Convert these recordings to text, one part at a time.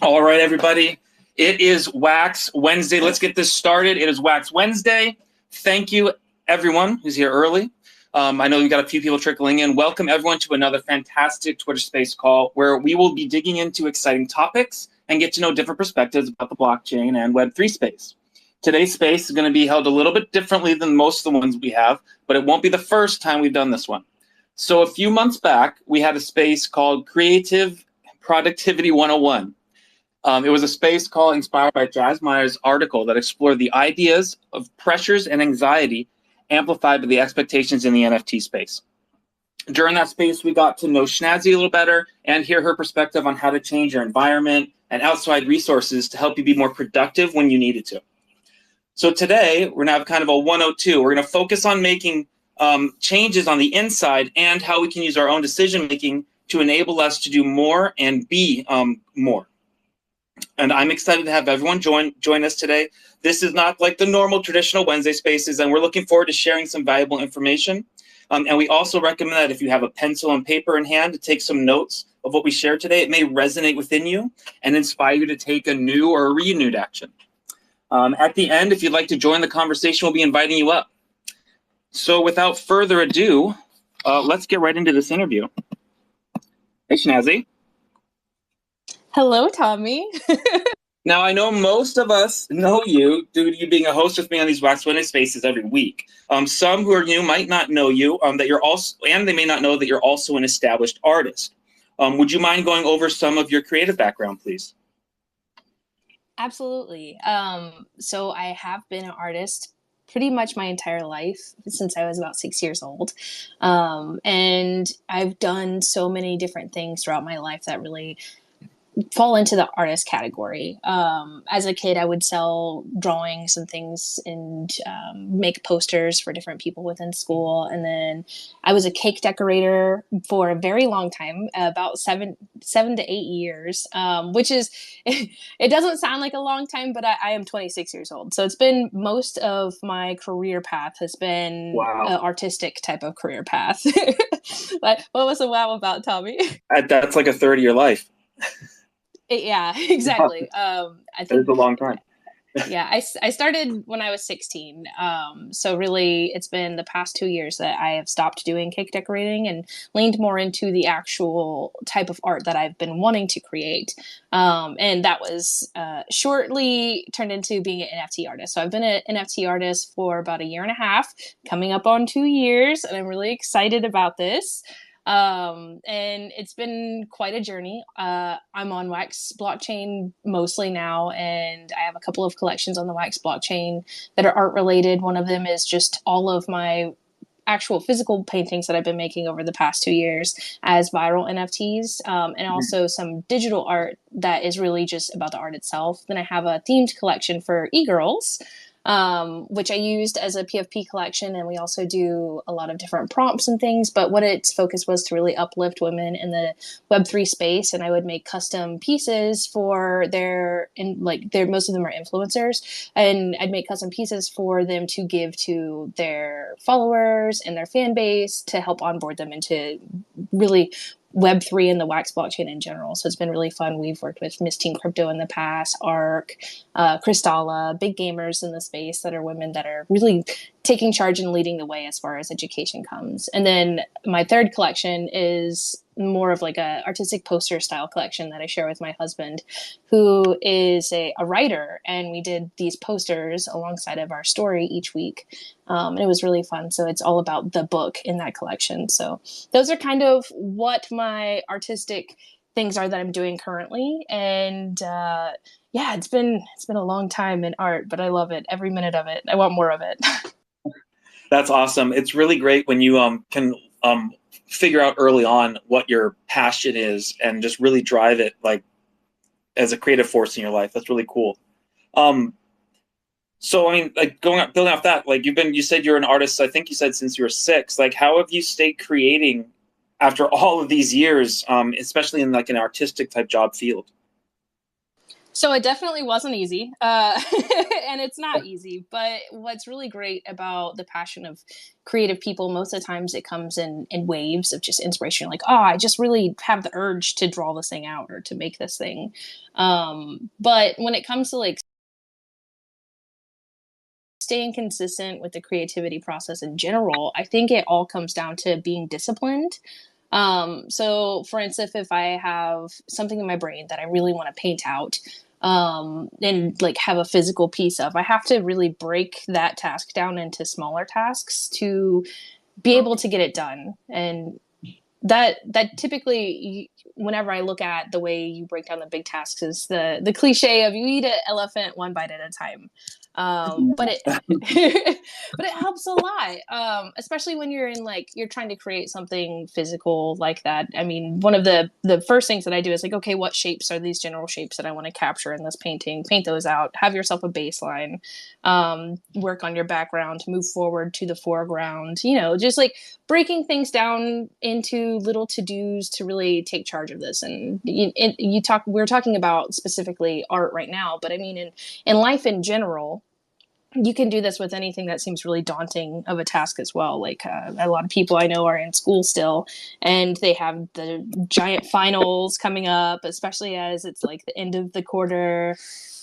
All right, everybody. It is Wax Wednesday. Let's get this started. It is Wax Wednesday. Thank you, everyone who's here early. I know we've got a few people trickling in. Welcome, everyone, to another fantastic Twitter Space call where we will be digging into exciting topics and get to know different perspectives about the blockchain and Web3 space. Today's space is going to be held a little bit differently than most of the ones we have, but it won't be the first time we've done this one. So a few months back, we had a space called Creative Productivity 101. It was a space call inspired by Jazz Meyer's article that explored the ideas of pressures and anxiety amplified by the expectations in the NFT space. During that space, we got to know Schnazzy a little better and hear her perspective on how to change your environment and outside resources to help you be more productive when you needed to. So today, we're going to have kind of a 102. We're going to focus on making changes on the inside and how we can use our own decision-making to enable us to do more and be more. And I'm excited to have everyone join us today. This is not like the normal traditional Wednesday spaces, and we're looking forward to sharing some valuable information. And we also recommend that if you have a pencil and paper in hand to take some notes of what we shared today, it may resonate within you and inspire you to take a new or a renewed action. At the end, if you'd like to join the conversation, we'll be inviting you up. So without further ado, let's get right into this interview. Hey, Schnazzy. Hello, Tommy. Now, I know most of us know you due to you being a host with me on these Wax Wednesday spaces every week. Some who are new might not know you, that you're also, and they may not know that you're also an established artist. Would you mind going over some of your creative background, please? Absolutely. So I have been an artist pretty much my entire life since I was about 6 years old. And I've done so many different things throughout my life that really fall into the artist category. As a kid, I would sell drawings and things and make posters for different people within school. And then I was a cake decorator for a very long time, about seven to 8 years, which is, it doesn't sound like a long time, but I am 26 years old. So it's been most of my career path has been an artistic type of career path. What was the wow about, Tommy? That's like a third of your life. Yeah, exactly. I think it's a long time. Yeah, I started when I was 16. So really, it's been the past 2 years that I have stopped doing cake decorating and leaned more into the actual type of art that I've been wanting to create. And that was shortly turned into being an NFT artist. So I've been an NFT artist for about 1.5 years, coming up on 2 years, and I'm really excited about this. And it's been quite a journey. I'm on Wax blockchain mostly now, and I have a couple of collections on the Wax blockchain that are art related. One of them is just all of my actual physical paintings that I've been making over the past 2 years as viral NFTs, and also some digital art that is really just about the art itself. Then I have a themed collection for e-girls, which I used as a PFP collection, and we also do a lot of different prompts and things, but what its focus was to really uplift women in the Web3 space. And I would make custom pieces for most of them are influencers, and I'd make custom pieces for them to give to their followers and their fan base to help onboard them into really Web3 and the Wax blockchain in general. So it's been really fun. We've worked with Miss Teen Crypto in the past, ARC, Kristalla, big gamers in the space that are women that are really taking charge and leading the way as far as education comes. And then my third collection is more of like a artistic poster style collection that I share with my husband, who is a writer, and we did these posters alongside of our story each week. And it was really fun. So it's all about the book in that collection. So those are kind of what my artistic things are that I'm doing currently. And yeah, it's been a long time in art, but I love it. Every minute of it. I want more of it. That's awesome. It's really great when you can figure out early on what your passion is and just really drive it like as a creative force in your life. That's really cool. So I mean, like building off that, like you said you're an artist, I think you said since you were 6. Like, how have you stayed creating after all of these years, especially in like an artistic type job field? So it definitely wasn't easy, and it's not easy. But what's really great about the passion of creative people, most of the times it comes in waves of just inspiration. Like, oh, I just really have the urge to draw this thing out or to make this thing. But when it comes to like staying consistent with the creativity process in general, I think it all comes down to being disciplined. So for instance, if I have something in my brain that I really want to paint out, and like have a physical piece of, I have to really break that task down into smaller tasks to be able to get it done. And that typically, whenever I look at the way you break down the big tasks, is the cliche of you eat an elephant one bite at a time. But it but it helps a lot, especially when you're in like you're trying to create something physical like that. I mean, one of the first things that I do is like, okay, what shapes are these general shapes that I want to capture in this painting? Paint those out. Have yourself a baseline. Work on your background. Move forward to the foreground. You know, just like breaking things down into little to-dos to really take charge of this. And we're talking about specifically art right now, but I mean in life in general, you can do this with anything that seems really daunting of a task as well. Like a lot of people I know are in school still, and they have the giant finals coming up, especially as it's like the end of the quarter.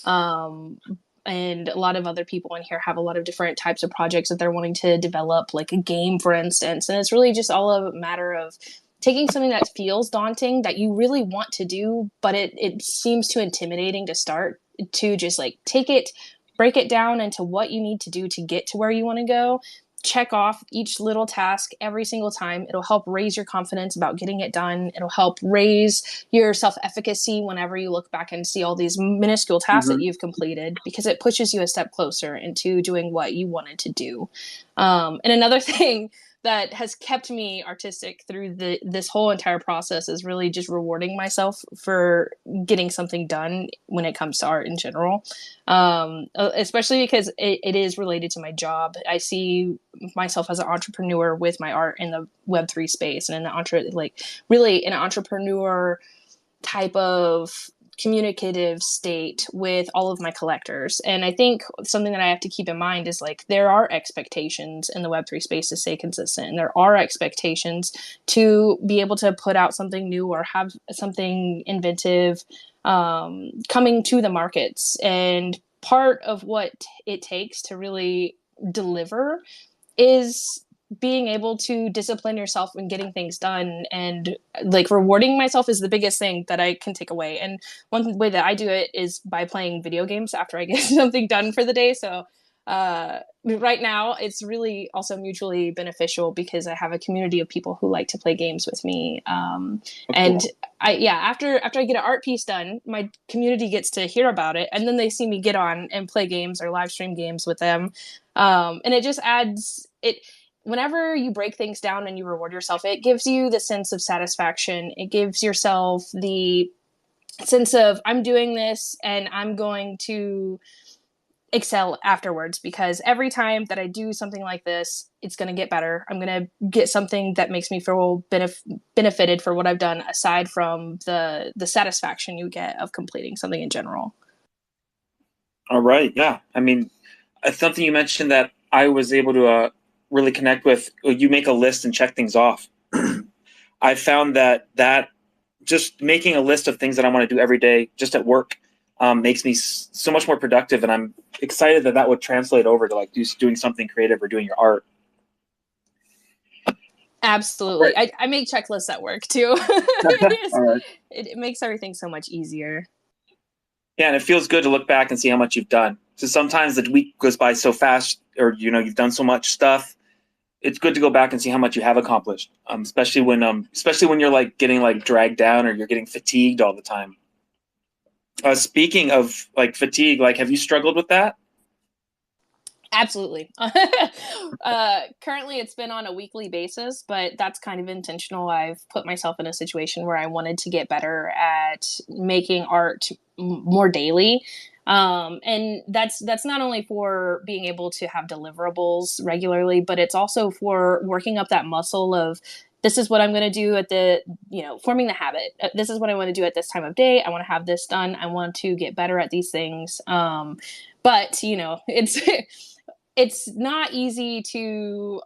And a lot of other people in here have a lot of different types of projects that they're wanting to develop, like a game, for instance. And it's really just all a matter of taking something that feels daunting that you really want to do, but it seems too intimidating to start, to just like take it, break it down into what you need to do to get to where you want to go. Check off each little task every single time. It'll help raise your confidence about getting it done. It'll help raise your self-efficacy whenever you look back and see all these minuscule tasks that you've completed, because it pushes you a step closer into doing what you wanted to do. And another thing that has kept me artistic through this whole entire process is really just rewarding myself for getting something done when it comes to art in general. Especially because it is related to my job. I see myself as an entrepreneur with my art in the Web3 space, and really an entrepreneur type of communicative state with all of my collectors. And I think something that I have to keep in mind is like there are expectations in the Web3 space to stay consistent, and there are expectations to be able to put out something new or have something inventive coming to the markets. And part of what it takes to really deliver is being able to discipline yourself and getting things done, and like rewarding myself is the biggest thing that I can take away. And one way that I do it is by playing video games after I get something done for the day. So right now it's really also mutually beneficial because I have a community of people who like to play games with me. And after I get an art piece done, my community gets to hear about it, and then they see me get on and play games or live stream games with them. And it just adds it. Whenever you break things down and you reward yourself, it gives you the sense of satisfaction. It gives yourself the sense of, I'm doing this and I'm going to excel afterwards, because every time that I do something like this, it's going to get better. I'm going to get something that makes me feel benefited for what I've done, aside from the satisfaction you get of completing something in general. All right. Yeah. I mean, something you mentioned that I was able to really connect with. You make a list and check things off. I found that just making a list of things that I want to do every day, just at work, makes me so much more productive, and I'm excited that would translate over to like doing something creative or doing your art. Absolutely. Right. I make checklists at work too. Right. It makes everything so much easier. Yeah, and it feels good to look back and see how much you've done. So sometimes the week goes by so fast, or you've done so much stuff. It's good to go back and see how much you have accomplished, especially when you're like getting like dragged down or you're getting fatigued all the time. Speaking of like fatigue, like have you struggled with that? Absolutely. Currently, it's been on a weekly basis, but that's kind of intentional. I've put myself in a situation where I wanted to get better at making art more daily. And that's not only for being able to have deliverables regularly, but it's also for working up that muscle of this is what I'm going to do at the, forming the habit. This is what I want to do at this time of day. I want to have this done. I want to get better at these things. But it's it's not easy to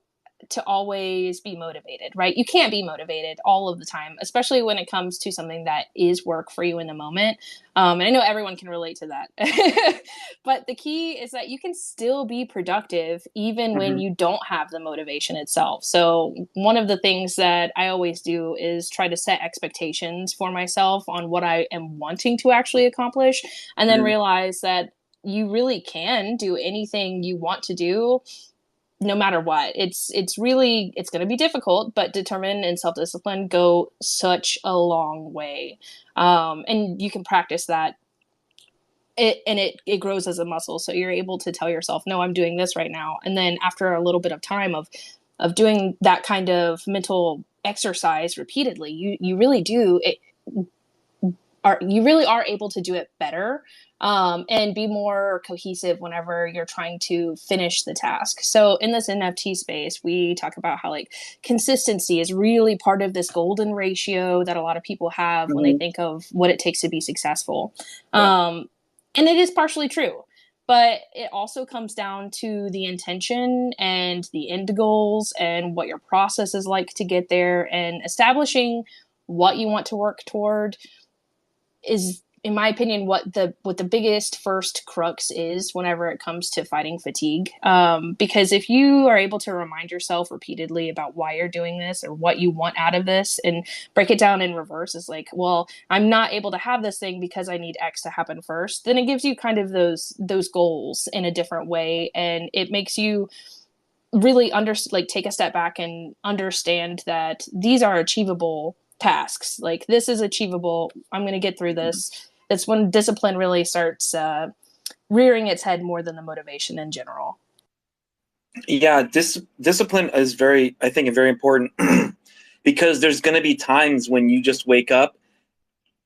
always be motivated, right? You can't be motivated all of the time, especially when it comes to something that is work for you in the moment. And I know everyone can relate to that. But the key is that you can still be productive even when you don't have the motivation itself. So one of the things that I always do is try to set expectations for myself on what I am wanting to actually accomplish, and then realize that you really can do anything you want to do no matter what. It's going to be difficult, but determined and self-discipline go such a long way. And you can practice that. It grows as a muscle. So you're able to tell yourself, no, I'm doing this right now. And then after a little bit of time of doing that kind of mental exercise repeatedly, you really are able to do it better, and be more cohesive whenever you're trying to finish the task. So in this NFT space, we talk about how like consistency is really part of this golden ratio that a lot of people have when they think of what it takes to be successful. And it is partially true, but it also comes down to the intention and the end goals and what your process is like to get there, and establishing what you want to work toward is, in my opinion, what the biggest first crux is whenever it comes to fighting fatigue. Because if you are able to remind yourself repeatedly about why you're doing this or what you want out of this, and break it down in reverse, is like, well, I'm not able to have this thing because I need X to happen first. Then it gives you kind of those goals in a different way, and it makes you really take a step back and understand that these are achievable tasks. Like, this is achievable. I'm going to get through this. That's when discipline really starts rearing its head more than the motivation in general. Yeah, discipline is I think, very important because there's going to be times when you just wake up.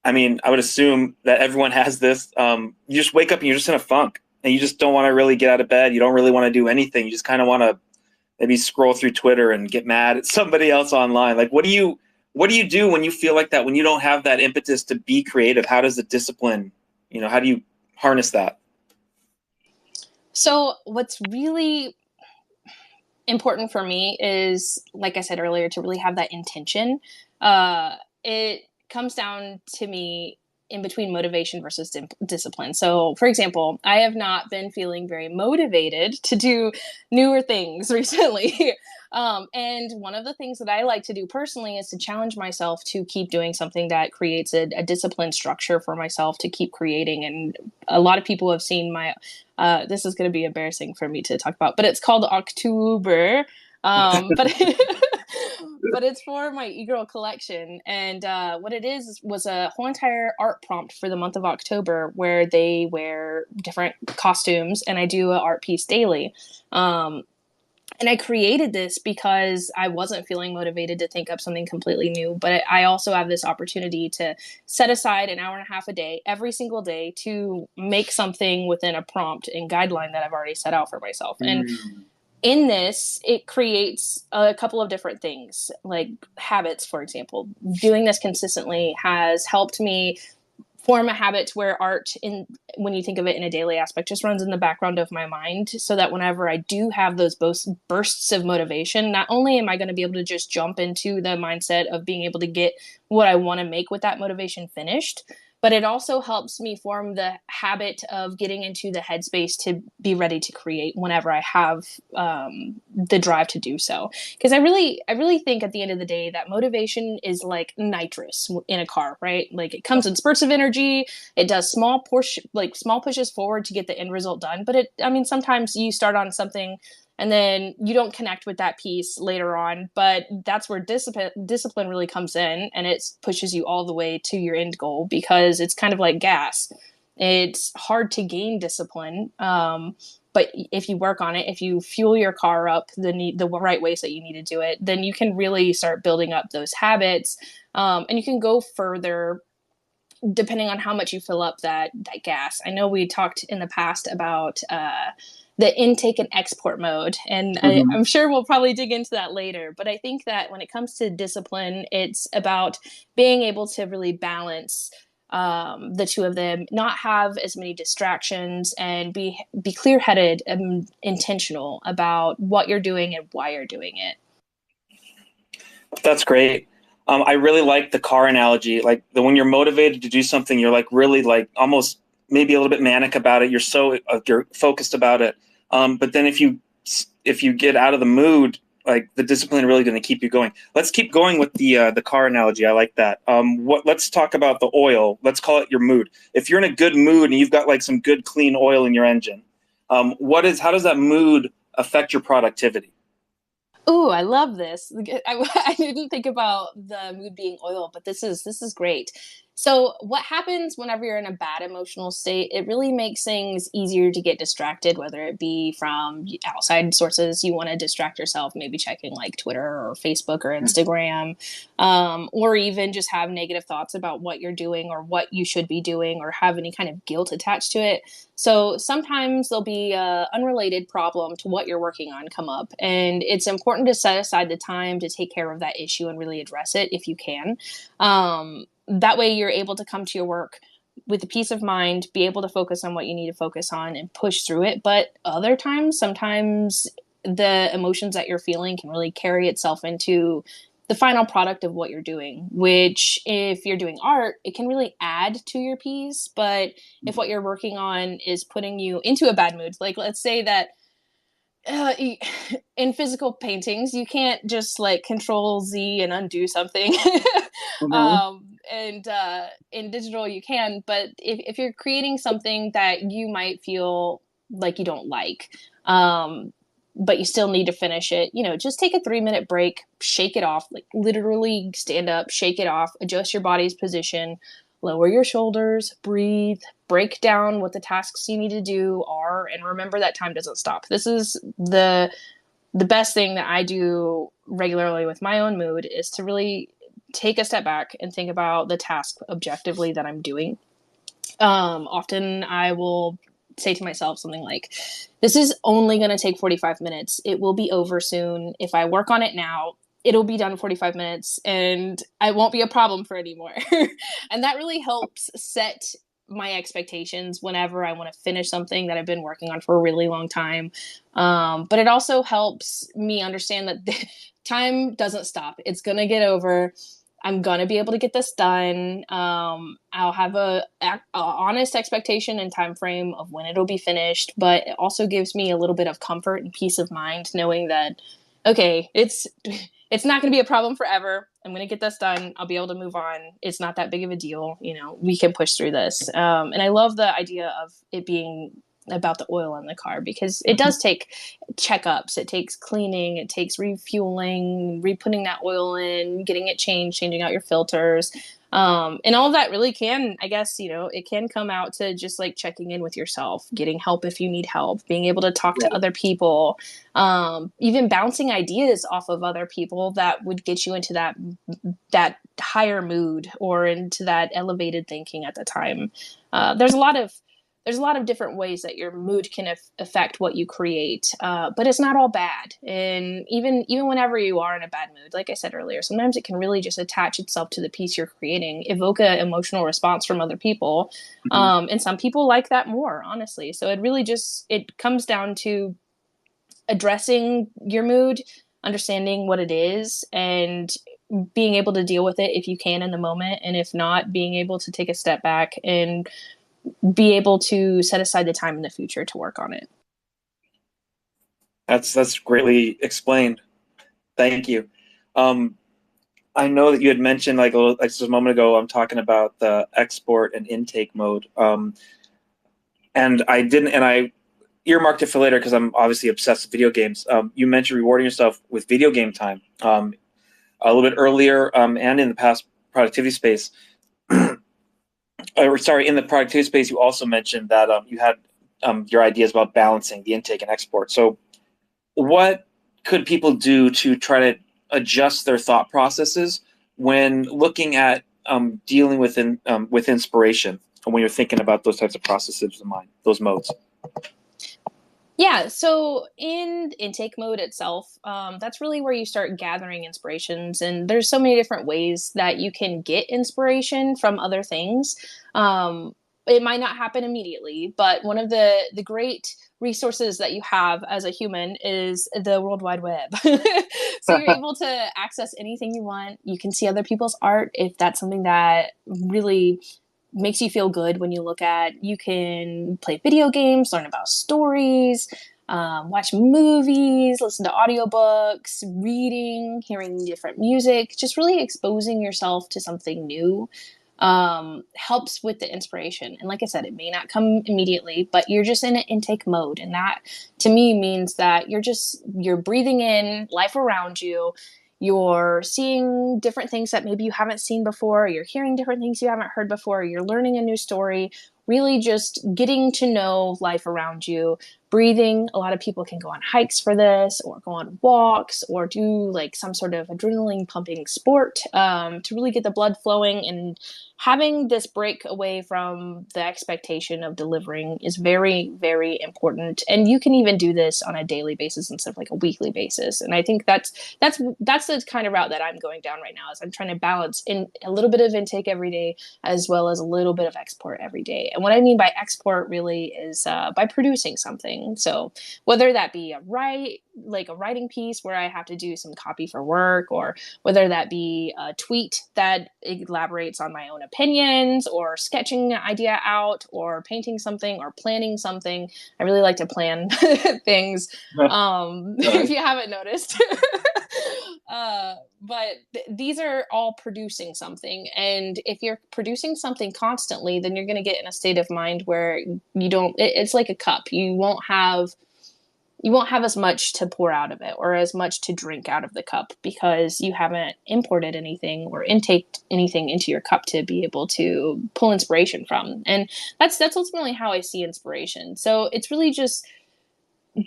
I mean, I would assume that everyone has this. You just wake up and you're just in a funk, and you just don't want to really get out of bed. You don't really want to do anything. You just kind of want to maybe scroll through Twitter and get mad at somebody else online. Like, what do you do when you feel like that, when you don't have that impetus to be creative? How does the discipline, how do you harness that? So what's really important for me is, like I said earlier, to really have that intention. It comes down to me in between motivation versus discipline. So, for example, I have not been feeling very motivated to do newer things recently. And one of the things that I like to do personally is to challenge myself to keep doing something that creates a disciplined structure for myself to keep creating. And a lot of people have seen my, this is going to be embarrassing for me to talk about, but it's called October. But but it's for my e-girl collection, and what it was a whole entire art prompt for the month of October where they wear different costumes, and I do an art piece daily. And I created this because I wasn't feeling motivated to think up something completely new, but I also have this opportunity to set aside an hour and a half a day, every single day, to make something within a prompt and guideline that I've already set out for myself. And in this, it creates a couple of different things, like habits, for example. Doing this consistently has helped me form a habit where art, when you think of it in a daily aspect, just runs in the background of my mind, so that whenever I do have those bursts of motivation, not only am I going to be able to just jump into the mindset of being able to get what I want to make with that motivation finished, but it also helps me form the habit of getting into the headspace to be ready to create whenever I have the drive to do so. Because I really think at the end of the day that motivation is like nitrous in a car, right? Like, it comes in spurts of energy. It does small pushes forward to get the end result done. But sometimes you start on something and then you don't connect with that piece later on, but that's where discipline really comes in, and it pushes you all the way to your end goal, because it's kind of like gas. It's hard to gain discipline, but if you work on it, if you fuel your car up the right ways that you need to do it, then you can really start building up those habits, and you can go further depending on how much you fill up that gas. I know we talked in the past about the intake and export mode. And I'm sure we'll probably dig into that later. But I think that when it comes to discipline, it's about being able to really balance the two of them, not have as many distractions, and be clear-headed and intentional about what you're doing and why you're doing it. That's great. I really like the car analogy. Like when you're motivated to do something, you're like really like almost maybe a little bit manic about it. You're focused about it. But then if you get out of the mood, like the discipline really going to keep you going. Let's keep going with the car analogy. I like that. Let's talk about the oil. Let's call it your mood. If you're in a good mood and you've got like some good clean oil in your engine, how does that mood affect your productivity? Ooh, I love this. I didn't think about the mood being oil, but this is great. So what happens whenever you're in a bad emotional state, it really makes things easier to get distracted, whether it be from outside sources. You want to distract yourself, maybe checking like Twitter or Facebook or Instagram, or even just have negative thoughts about what you're doing or what you should be doing, or have any kind of guilt attached to it. So sometimes there'll be an unrelated problem to what you're working on come up, and it's important to set aside the time to take care of that issue and really address it if you can. That way you're able to come to your work with a peace of mind, be able to focus on what you need to focus on and push through it. But other times, sometimes the emotions that you're feeling can really carry itself into the final product of what you're doing, which if you're doing art, it can really add to your piece. But if what you're working on is putting you into a bad mood, like let's say that in physical paintings, you can't just like Control Z and undo something. And in digital, you can. But if you're creating something that you might feel like you don't like, but you still need to finish it, just take a 3-minute break, shake it off, like literally stand up, shake it off, adjust your body's position, lower your shoulders, breathe, break down what the tasks you need to do are, and remember that time doesn't stop. This is the best thing that I do regularly with my own mood, is to really take a step back and think about the task objectively that I'm doing. Often I will say to myself something like, this is only going to take 45 minutes. It will be over soon. If I work on it now, it'll be done in 45 minutes and I won't be a problem for anymore. And that really helps set my expectations whenever I want to finish something that I've been working on for a really long time. But it also helps me understand that time doesn't stop. It's going to get over. I'm going to be able to get this done. I'll have a honest expectation and time frame of when it'll be finished, but it also gives me a little bit of comfort and peace of mind knowing that, okay, it's not going to be a problem forever. I'm going to get this done. I'll be able to move on. It's not that big of a deal. We can push through this. And I love the idea of it being about the oil in the car, because it does take checkups. It takes cleaning. It takes refueling, re-putting that oil in, getting it changed, changing out your filters. And all of that really can, I guess, it can come out to just like checking in with yourself, getting help if you need help, being able to talk to other people, even bouncing ideas off of other people that would get you into that higher mood or into that elevated thinking at the time. There's a lot of different ways that your mood can affect what you create, but it's not all bad. And even whenever you are in a bad mood, like I said earlier, sometimes it can really just attach itself to the piece you're creating, evoke an emotional response from other people. And some people like that more, honestly. So it really it comes down to addressing your mood, understanding what it is, and being able to deal with it if you can in the moment. And if not, being able to take a step back and be able to set aside the time in the future to work on it. That's greatly explained. Thank you. I know that you had mentioned like just a moment ago, I'm talking about the export and intake mode. And I earmarked it for later because I'm obviously obsessed with video games. You mentioned rewarding yourself with video game time a little bit earlier, and in the past productivity space. In the productivity space, you also mentioned that you had your ideas about balancing the intake and export. So what could people do to try to adjust their thought processes when looking at dealing with inspiration, and when you're thinking about those types of processes of mind, those modes? Yeah, so in intake mode itself, that's really where you start gathering inspirations, and there's so many different ways that you can get inspiration from other things. Um, it might not happen immediately, but one of the great resources that you have as a human is the World Wide Web. So you're able to access anything you want. You can see other people's art if that's something that really makes you feel good when you look at. You can play video games, learn about stories, watch movies, listen to audiobooks, reading, hearing different music, just really exposing yourself to something new helps with the inspiration. And like I said, it may not come immediately, but you're just in an intake mode. And that to me means that you're breathing in life around you. You're seeing different things that maybe you haven't seen before. You're hearing different things you haven't heard before. You're learning a new story, really just getting to know life around you, breathing. A lot of people can go on hikes for this, or go on walks, or do like some sort of adrenaline pumping sport to really get the blood flowing. And having this break away from the expectation of delivering is very, very important. And you can even do this on a daily basis instead of like a weekly basis. And I think that's the kind of route that I'm going down right now. Is I'm trying to balance in a little bit of intake every day as well as a little bit of export every day. And what I mean by export really is by producing something. So whether that be like a writing piece where I have to do some copy for work, or whether that be a tweet that elaborates on my own opinions, or sketching an idea out, or painting something, or planning something. I really like to plan things, if you haven't noticed. But these are all producing something. And if you're producing something constantly, then you're going to get in a state of mind where it's like a cup. You won't have as much to pour out of it, or as much to drink out of the cup, because you haven't imported anything or intaked anything into your cup to be able to pull inspiration from. And that's ultimately how I see inspiration. So it's really just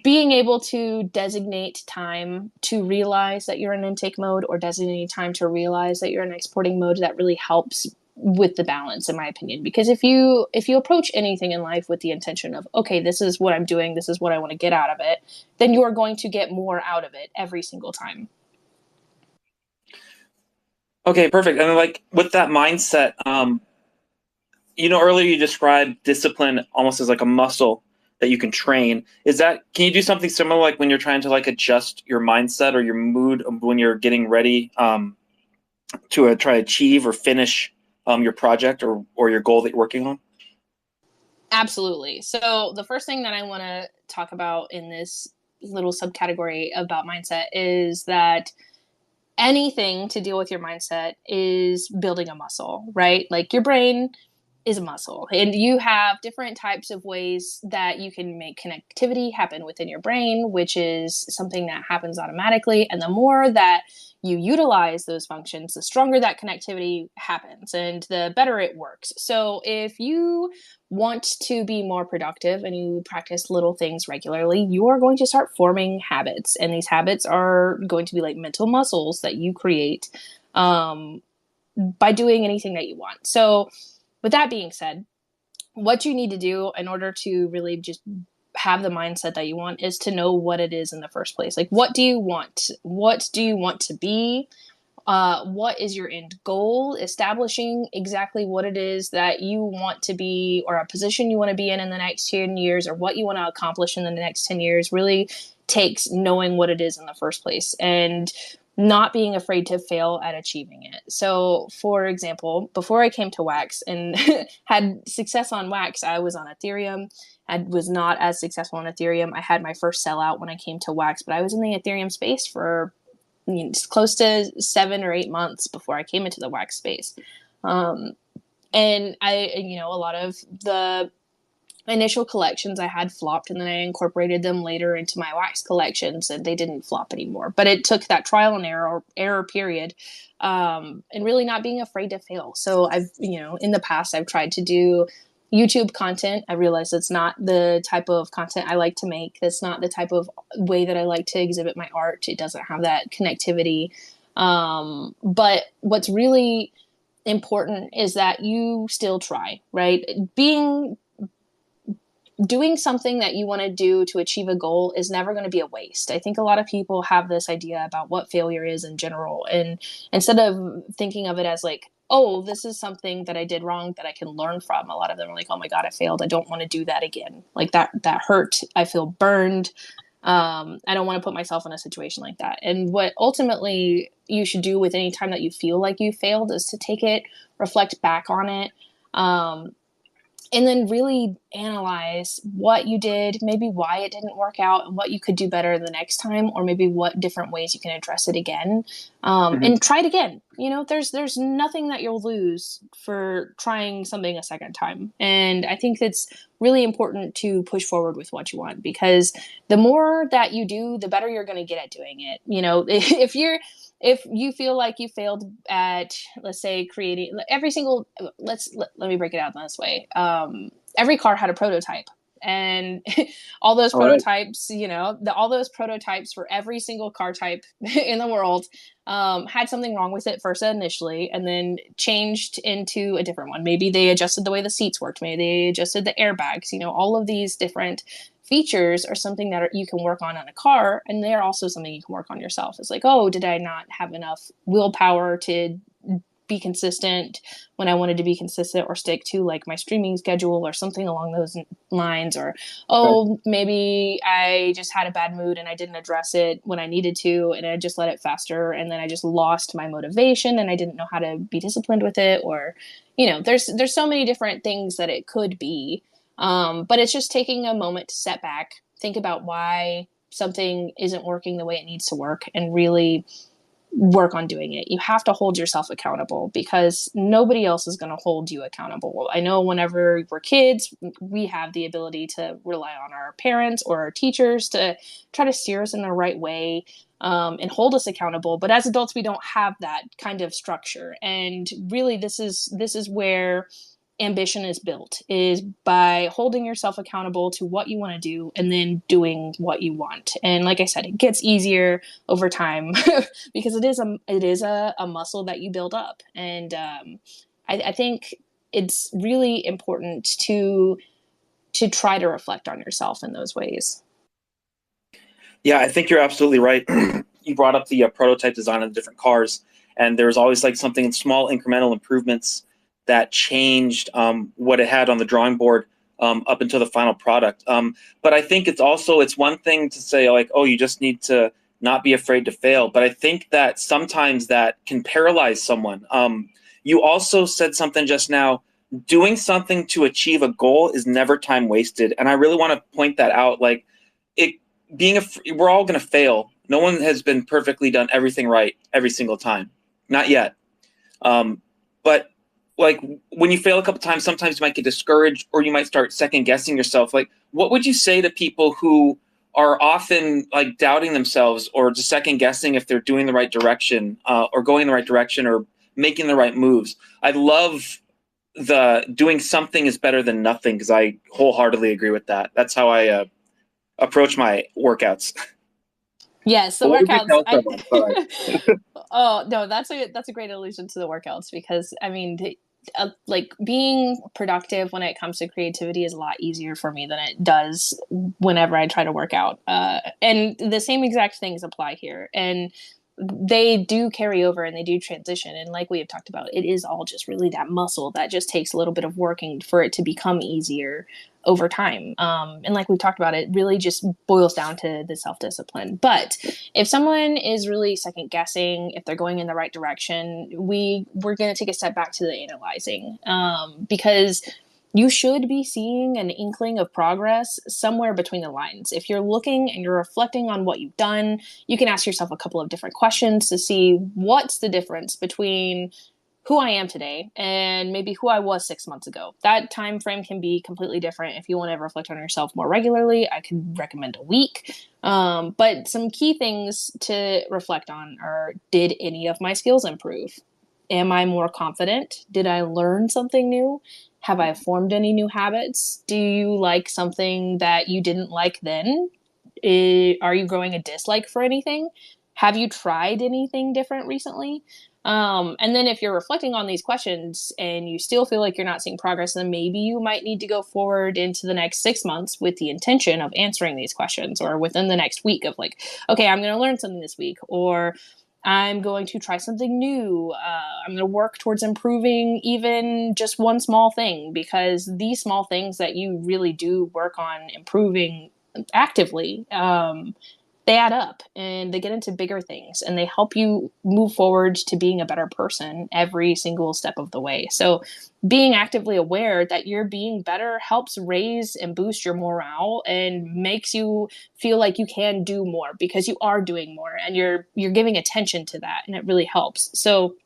being able to designate time to realize that you're in intake mode, or designate time to realize that you're in exporting mode, that really helps with the balance, in my opinion. Because if you approach anything in life with the intention of, okay, this is what I'm doing, this is what I want to get out of it, then you are going to get more out of it every single time. Okay, perfect. And like with that mindset, earlier you described discipline almost as like a muscle that you can train. Can you do something similar, like when you're trying to like adjust your mindset or your mood when you're getting ready to try to achieve or finish your project or your goal that you're working on? Absolutely. So the first thing that I want to talk about in this little subcategory about mindset is that anything to deal with your mindset is building a muscle, right? Like your brain is a muscle, and you have different types of ways that you can make connectivity happen within your brain, which is something that happens automatically. And the more that you utilize those functions, the stronger that connectivity happens and the better it works. So if you want to be more productive and you practice little things regularly, you are going to start forming habits. And these habits are going to be like mental muscles that you create by doing anything that you want. So with that being said, what you need to do in order to really just have the mindset that you want is to know what it is in the first place. Like, what do you want? What do you want to be? What is your end goal? Establishing exactly what it is that you want to be, or a position you want to be in the next 10 years, or what you want to accomplish in the next 10 years really takes knowing what it is in the first place, and not being afraid to fail at achieving it. So, for example, before I came to Wax and had success on Wax, I was on Ethereum. I was not as successful on Ethereum. I had my first sellout when I came to Wax, but I was in the Ethereum space for close to 7 or 8 months before I came into the Wax space. And a lot of the initial collections I had flopped, and then I incorporated them later into my Wax collections, and they didn't flop anymore. But it took that trial and error period, and really not being afraid to fail. So in the past, I've tried to do YouTube content. I realize that's not the type of content I like to make. That's not the type of way that I like to exhibit my art. It doesn't have that connectivity. But what's really important is that you still try, right? doing something that you want to do to achieve a goal is never going to be a waste. I think a lot of people have this idea about what failure is in general. And instead of thinking of it as like, oh, this is something that I did wrong that I can learn from, a lot of them are like, oh my God, I failed. I don't want to do that again. Like that hurt. I feel burned. I don't want to put myself in a situation like that. And what ultimately you should do with any time that you feel like you failed is to take it, reflect back on it, and then really analyze what you did, maybe why it didn't work out, and what you could do better the next time, or maybe what different ways you can address it again, and try it again. You know, there's nothing that you'll lose for trying something a second time. And I think it's really important to push forward with what you want, because the more that you do, the better you're going to get at doing it. You know, if you feel like you failed at, let's say, creating every single, let me break it out this way. Every car had a prototype, and all those prototypes, you know, all those prototypes for every single car type in the world had something wrong with it first initially, and then changed into a different one. Maybe they adjusted the way the seats worked. Maybe they adjusted the airbags. You know, all of these different features are something that you can work on a car, and they're also something you can work on yourself. It's like, oh, did I not have enough willpower to be consistent when I wanted to be consistent, or stick to like my streaming schedule or something along those lines? Or, oh, maybe I just had a bad mood and I didn't address it when I needed to, and I just let it fester, and then I just lost my motivation and I didn't know how to be disciplined with it. Or, you know, there's so many different things that it could be. But it's just taking a moment to step back, think about why something isn't working the way it needs to work, and really work on doing it. You have to hold yourself accountable, because nobody else is going to hold you accountable. I know whenever we're kids, we have the ability to rely on our parents or our teachers to try to steer us in the right way, and hold us accountable. But as adults, we don't have that kind of structure. And really, this is where ambition is built, is by holding yourself accountable to what you want to do and then doing what you want. And like I said, it gets easier over time because it is a muscle that you build up. And I think it's really important to try to reflect on yourself in those ways. Yeah, I think you're absolutely right. You brought up the prototype design of the different cars, and there's always like something in small incremental improvements that changed what it had on the drawing board up until the final product. But I think it's one thing to say like, oh, you just need to not be afraid to fail. But I think that sometimes that can paralyze someone. You also said something just now, doing something to achieve a goal is never time wasted. And I really want to point that out. Like we're all going to fail. No one has been perfectly done everything right every single time. Not yet. But like when you fail a couple times, sometimes you might get discouraged, or you might start second guessing yourself. Like, what would you say to people who are often like doubting themselves, or just second guessing if they're doing the right direction, or going in the right direction, or making the right moves? I love the doing something is better than nothing, because I wholeheartely agree with that. That's how I approach my workouts. Yes, the workouts. Oh no, that's a great allusion to the workouts, because I mean, like being productive when it comes to creativity is a lot easier for me than it does whenever I try to work out. And the same exact things apply here, and they do carry over and they do transition. And like we have talked about, it is all just really that muscle that just takes a little bit of working for it to become easier over time. And like we've talked about, it really just boils down to the self-discipline. But if someone is really second guessing if they're going in the right direction, we're going to take a step back to the analyzing, because you should be seeing an inkling of progress somewhere between the lines. If you're looking and you're reflecting on what you've done, you can ask yourself a couple of different questions to see what's the difference between who I am today and maybe who I was 6 months ago. That time frame can be completely different. If you want to reflect on yourself more regularly, I could recommend a week. But some key things to reflect on are, did any of my skills improve? Am I more confident? Did I learn something new? Have I formed any new habits? Do you like something that you didn't like then? Are you growing a dislike for anything? Have you tried anything different recently? And then if you're reflecting on these questions and you still feel like you're not seeing progress, then maybe you might need to go forward into the next 6 months with the intention of answering these questions, or within the next week of like, okay, I'm going to learn something this week, or I'm going to try something new. I'm going to work towards improving even just one small thing, because these small things that you really do work on improving actively, they add up and they get into bigger things, and they help you move forward to being a better person every single step of the way. So being actively aware that you're being better helps raise and boost your morale and makes you feel like you can do more, because you are doing more and you're giving attention to that, and it really helps. So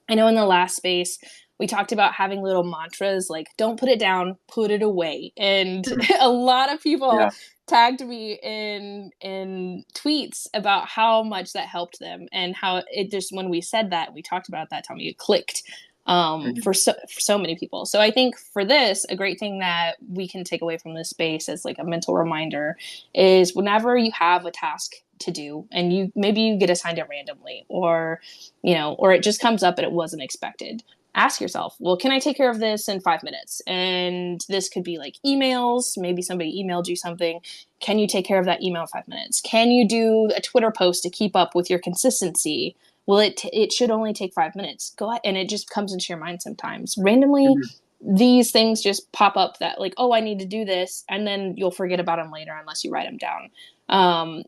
I know in the last space we talked about having little mantras like don't put it down, put it away. And a lot of people Yeah. tagged me in tweets about how much that helped them, and how it just, when we said that, we talked about that, Tommy, it clicked for so many people. So I think for this, a great thing that we can take away from this space as like a mental reminder is whenever you have a task to do and you get assigned it randomly, or or it just comes up and it wasn't expected, ask yourself, well, can I take care of this in 5 minutes? And this could be like emails. Maybe somebody emailed you something. Can you take care of that email in 5 minutes? Can you do a Twitter post to keep up with your consistency? Well, it should only take 5 minutes. Go ahead. And it just comes into your mind sometimes. Randomly, these things just pop up that like, oh, I need to do this. And then you'll forget about them later unless you write them down.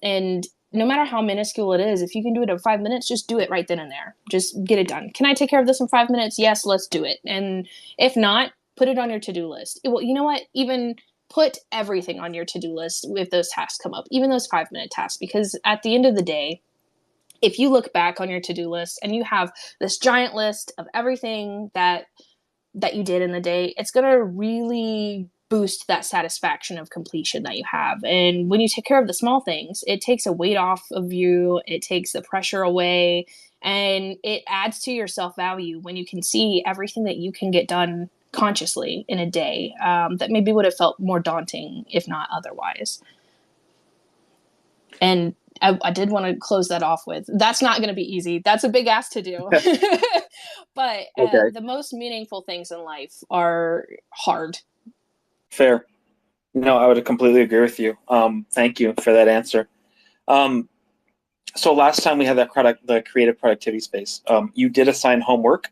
And no matter how minuscule it is, if you can do it in 5 minutes, just do it right then and there. Just get it done. Can I take care of this in 5 minutes? Yes, let's do it. And if not, put it on your to-do list. Well, you know what? Even put everything on your to-do list if those tasks come up, even those 5-minute tasks, because at the end of the day, if you look back on your to-do list and you have this giant list of everything that you did in the day, it's going to really boost that satisfaction of completion that you have. And when you take care of the small things, it takes a weight off of you, it takes the pressure away, and it adds to your self-value when you can see everything that you can get done consciously in a day, that maybe would have felt more daunting if not otherwise. And I did want to close that off with, that's not going to be easy. That's a big ask to do. But Okay. the most meaningful things in life are hard. Fair. No, I would completely agree with you. Thank you for that answer. So last time we had the creative productivity space, you did assign homework,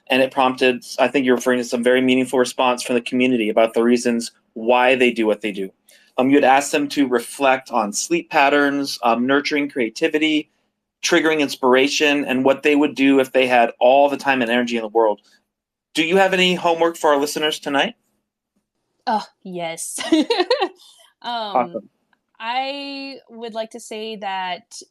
and it prompted, I think you're referring to some very meaningful response from the community about the reasons why they do what they do. You had asked them to reflect on sleep patterns, nurturing creativity, triggering inspiration, and what they would do if they had all the time and energy in the world. Do you have any homework for our listeners tonight? Oh, yes. Awesome. I would like to say that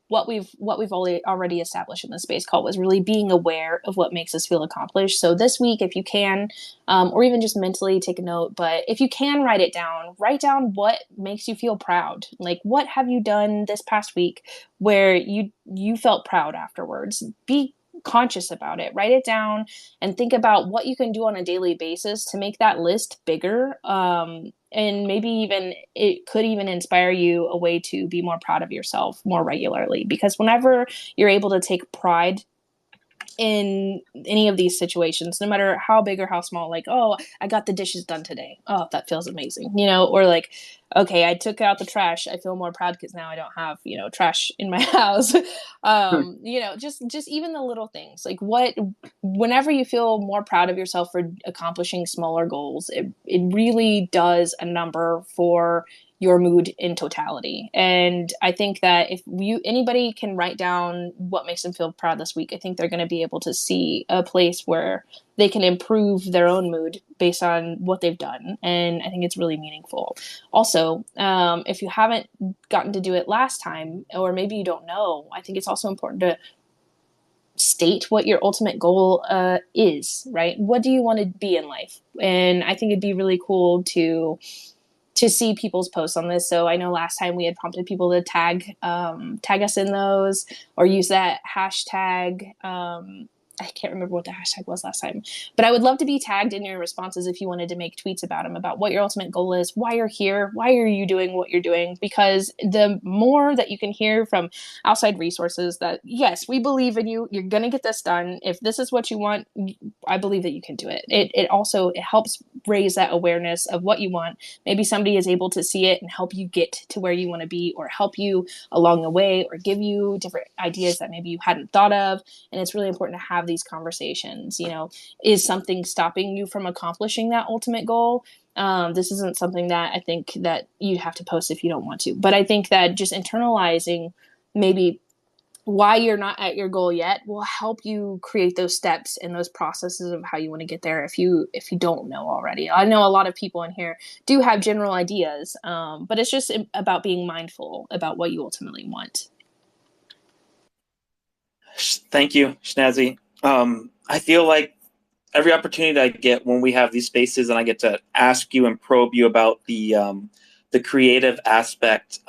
what we've already established in the space call was really being aware of what makes us feel accomplished. So this week, if you can, or even just mentally take a note, but if you can write down what makes you feel proud. Like, what have you done this past week where you felt proud afterwards? Be conscious about it. Write it down and think about what you can do on a daily basis to make that list bigger. And maybe even it could even inspire you a way to be more proud of yourself more regularly, because whenever you're able to take pride in any of these situations, no matter how big or how small, like, oh, I got the dishes done today. Oh, that feels amazing, or like, okay, I took out the trash. I feel more proud because now I don't have, trash in my house. Just even the little things, like whenever you feel more proud of yourself for accomplishing smaller goals, it really does a number for your mood in totality. And I think that if anybody can write down what makes them feel proud this week, I think they're going to be able to see a place where they can improve their own mood based on what they've done. And I think it's really meaningful. Also, if you haven't gotten to do it last time, or maybe you don't know, I think it's also important to state what your ultimate goal is, right? What do you want to be in life? And I think it'd be really cool to see people's posts on this. So I know last time we had prompted people to tag us in those, or use that hashtag I can't remember what the hashtag was last time, but I would love to be tagged in your responses if you wanted to make tweets about them, about what your ultimate goal is, why you're here, why are you doing what you're doing, because the more that you can hear from outside resources that, yes, we believe in you, you're going to get this done. If this is what you want, I believe that you can do it. It also, it helps raise that awareness of what you want. Maybe somebody is able to see it and help you get to where you want to be, or help you along the way, or give you different ideas that maybe you hadn't thought of. And it's really important to have these conversations. You know, is something stopping you from accomplishing that ultimate goal? This isn't something that I think that you have to post if you don't want to, but I think that just internalizing maybe why you're not at your goal yet will help you create those steps and those processes of how you want to get there if you don't know already. I know a lot of people in here do have general ideas, but it's just about being mindful about what you ultimately want. Thank you, Snazzy. I feel like every opportunity I get when we have these spaces and I get to ask you and probe you about the creative aspect,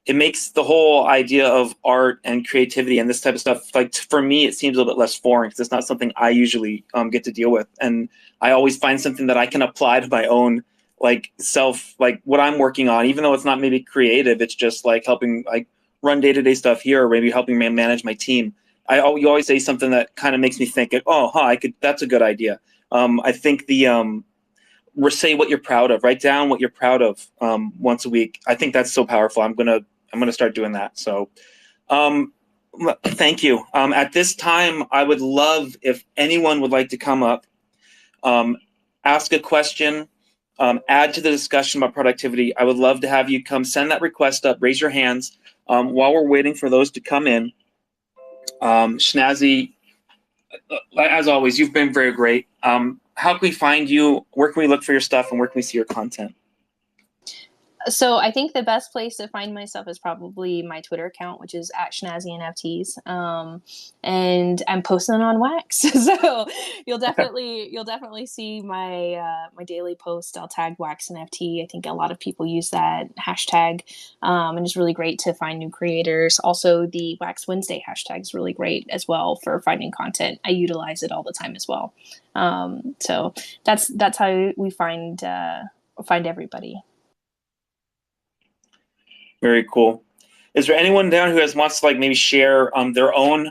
it makes the whole idea of art and creativity and this type of stuff, like for me, it seems a little bit less foreign because it's not something I usually get to deal with. And I always find something that I can apply to my own like self, like what I'm working on, even though it's not maybe creative, it's just like helping like run day-to-day stuff here, or maybe helping me manage my team. You always say something that kind of makes me think, oh, I could. That's a good idea. I think say what you're proud of. Write down what you're proud of once a week. I think that's so powerful. I'm gonna start doing that. So, thank you. At this time, I would love if anyone would like to come up, ask a question, add to the discussion about productivity. I would love to have you come send that request up. Raise your hands while we're waiting for those to come in. Snazzy, as always, you've been very great. How can we find you? Where can we look for your stuff, and where can we see your content? So I think the best place to find my stuff is probably my Twitter account, which is at @SnazzyNFTs. And I'm posting on Wax. So you'll definitely see my my daily post. I'll tag Wax NFT. I think a lot of people use that hashtag. And it's really great to find new creators. Also, the Wax Wednesday hashtag is really great as well for finding content. I utilize it all the time as well. So that's how we find everybody. Very cool. Is there anyone down who wants to like maybe share their own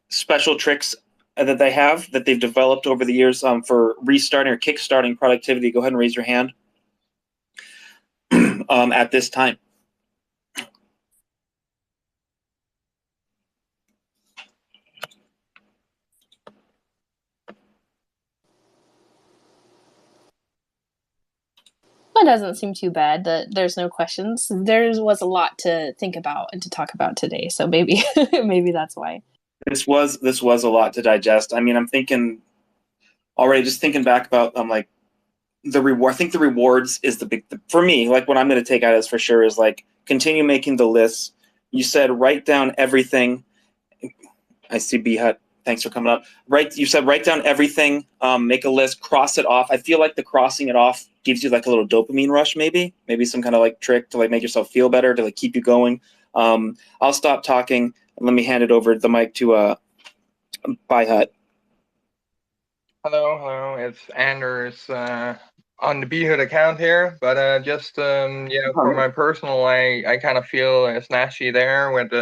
special tricks that they have that they've developed over the years for restarting or kickstarting productivity? Go ahead and raise your hand at this time. That doesn't seem too bad. That there's no questions. There was a lot to think about and to talk about today, so maybe maybe that's why. This was a lot to digest. I mean, I'm thinking already, just thinking back about like the reward. I think the rewards is the big for me. Like what I'm going to take out is for sure is like continue making the lists. You said write down everything. I see B Hut. Thanks for coming up. You said write down everything, make a list, cross it off. I feel like the crossing it off gives you like a little dopamine rush, maybe some kind of like trick to like make yourself feel better, to like keep you going. I'll stop talking and let me hand it over the mic to Bye Hut. Hello, it's Anders on the Bhood account here, but just for my personal, I kind of feel snashy there with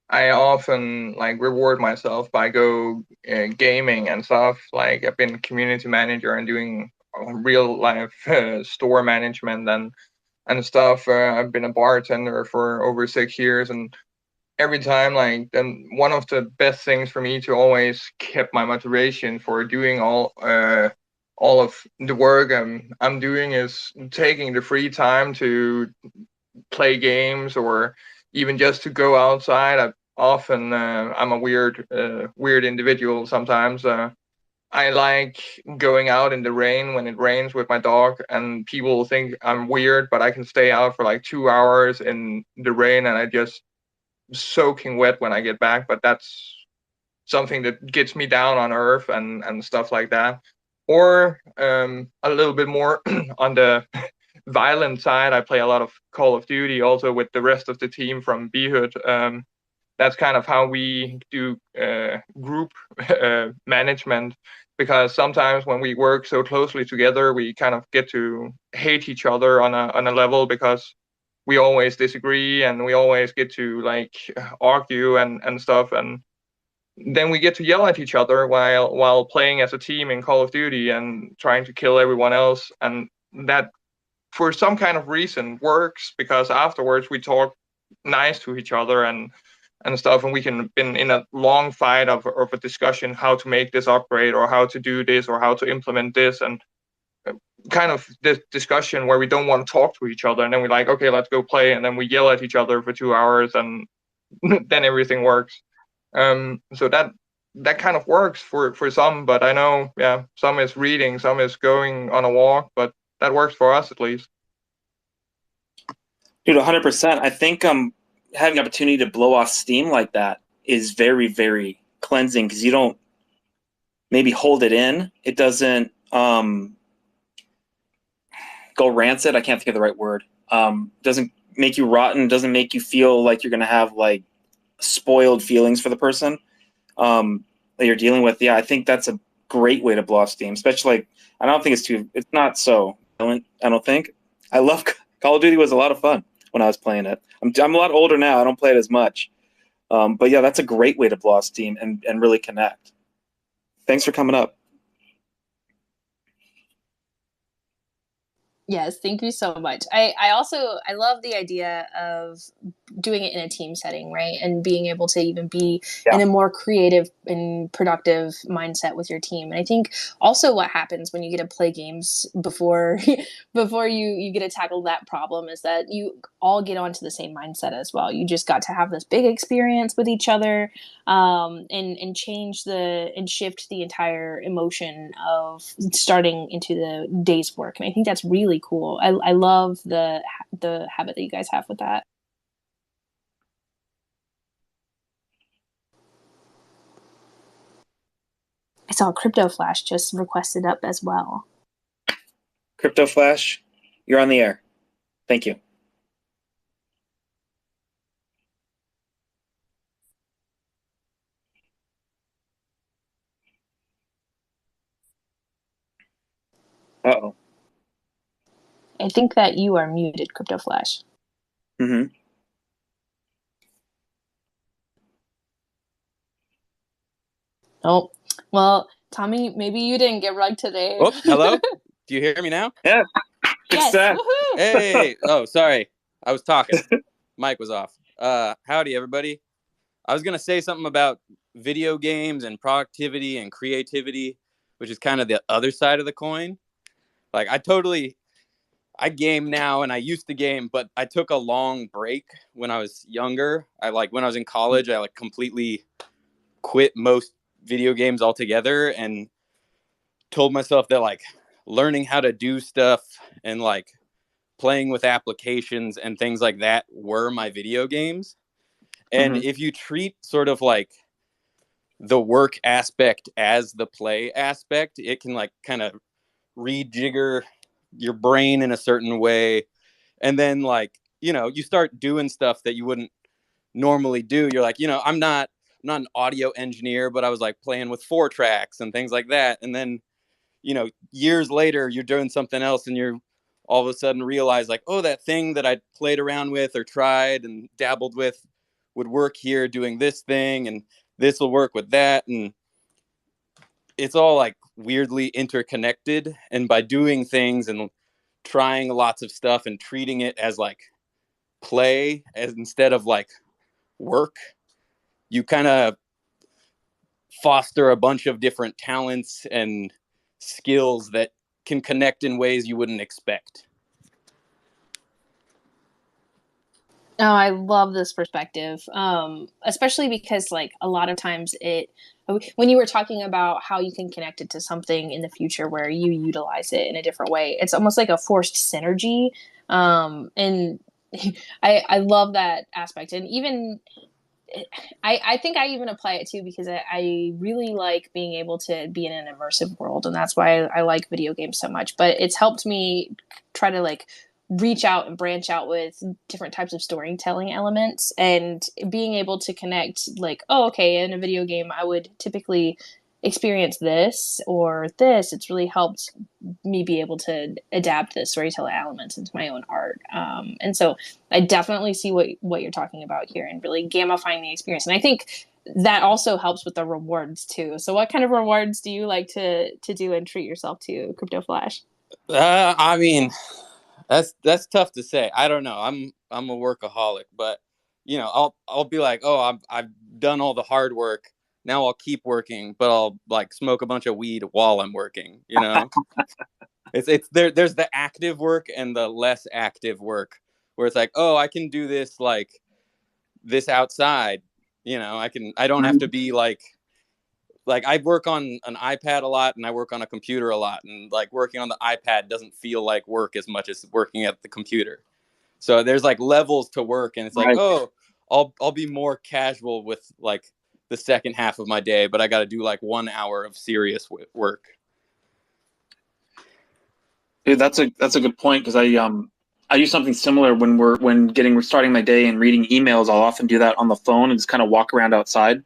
I often like reward myself by go gaming and stuff. Like I've been community manager and doing real life store management and stuff. I've been a bartender for over 6 years, and every time, like, then one of the best things for me to always keep my motivation for doing all of the work I'm doing is taking the free time to play games or even just to go outside. I'm a weird individual sometimes. I like going out in the rain when it rains with my dog, and people think I'm weird, but I can stay out for like 2 hours in the rain and I just soaking wet when I get back. But that's something that gets me down on earth and stuff like that. Or a little bit more on the violent side, I play a lot of Call of Duty also with the rest of the team from Bhood. that's kind of how we do group management, because sometimes when we work so closely together, we kind of get to hate each other on a level, because we always disagree and we always get to like argue and stuff, and then we get to yell at each other while playing as a team in Call of Duty and trying to kill everyone else. And that, for some kind of reason, works, because afterwards we talk nice to each other and stuff, and we can been in a long fight of a discussion how to make this upgrade or how to do this or how to implement this, and kind of this discussion where we don't want to talk to each other, and then we're like, okay, let's go play, and then we yell at each other for 2 hours, and then everything works. So that kind of works for some, but I know, yeah, some is reading, some is going on a walk, but that works for us at least. Dude, 100%. I think having the opportunity to blow off steam like that is very, very cleansing, because you don't maybe hold it in. It doesn't go rancid. I can't think of the right word. Doesn't make you rotten. Doesn't make you feel like you're going to have like spoiled feelings for the person that you're dealing with. Yeah, I think that's a great way to blow off steam, especially like, I don't think it's not so violent, I don't think. I love Call of Duty. Was a lot of fun when I was playing it. I'm a lot older now. I don't play it as much. But yeah, that's a great way to blow off steam and really connect. Thanks for coming up. Yes, thank you so much. I love the idea of doing it in a team setting, right? And being able to even be in a more creative and productive mindset with your team. And I think also what happens when you get to play games before you get to tackle that problem is that you all get onto the same mindset as well. You just got to have this big experience with each other, and shift the entire emotion of starting into the day's work. And I think that's really cool. I love the habit that you guys have with that. I saw Crypto Flash just requested up as well. Crypto Flash, you're on the air. Thank you. Uh-oh. I think that you are muted, Crypto Flash. Mm-hmm. Oh, well, Tommy, maybe you didn't get rugged today. Oh, hello? Do you hear me now? Yeah. Yes. Woohoo! Hey. Oh, sorry. I was talking. Mic was off. Howdy, everybody. I was going to say something about video games and productivity and creativity, which is kind of the other side of the coin. Like, I game now, and I used to game, but I took a long break when I was younger. When I was in college, I completely quit most video games altogether and told myself that learning how to do stuff and playing with applications and things like that were my video games. And if you treat sort of the work aspect as the play aspect, it can kind of rejigger your brain in a certain way. And then you start doing stuff that you wouldn't normally do. You're I'm not an audio engineer, but I was playing with 4-tracks and things like that. And then, years later, you're doing something else and you're all of a sudden realize oh, that thing that I played around with or tried and dabbled with would work here doing this thing, and this will work with that. And it's all weirdly interconnected. And by doing things and trying lots of stuff and treating it as play instead of work, you kind of foster a bunch of different talents and skills that can connect in ways you wouldn't expect. Oh, I love this perspective, especially because a lot of times when you were talking about how you can connect it to something in the future where you utilize it in a different way, it's almost like a forced synergy. And I love that aspect. And even I think I even apply it too, because I really like being able to be in an immersive world, and that's why I like video games so much. But it's helped me try to reach out and branch out with different types of storytelling elements, and being able to connect like, oh, okay, in a video game, I would typically experience this or this. It's really helped me be able to adapt the storytelling elements into my own art. And so I definitely see what you're talking about here, and really gamifying the experience. And I think that also helps with the rewards too. So what kind of rewards do you like to do and treat yourself to, Crypto Flash? I mean, that's tough to say. I don't know. I'm a workaholic, but I'll be like, oh, I've done all the hard work. Now I'll keep working, but I'll like smoke a bunch of weed while I'm working. It's there's the active work and the less active work, where it's like, oh, I can do this like this outside. I don't have to be like I work on an iPad a lot, and I work on a computer a lot, and like working on the iPad doesn't feel like work as much as working at the computer. So there's like levels to work, and it's like, oh, I'll be more casual with like the second half of my day, but I got to do like 1 hour of serious work. Dude, that's a good point, because I do something similar when starting my day and reading emails. I'll often do that on the phone and just kind of walk around outside,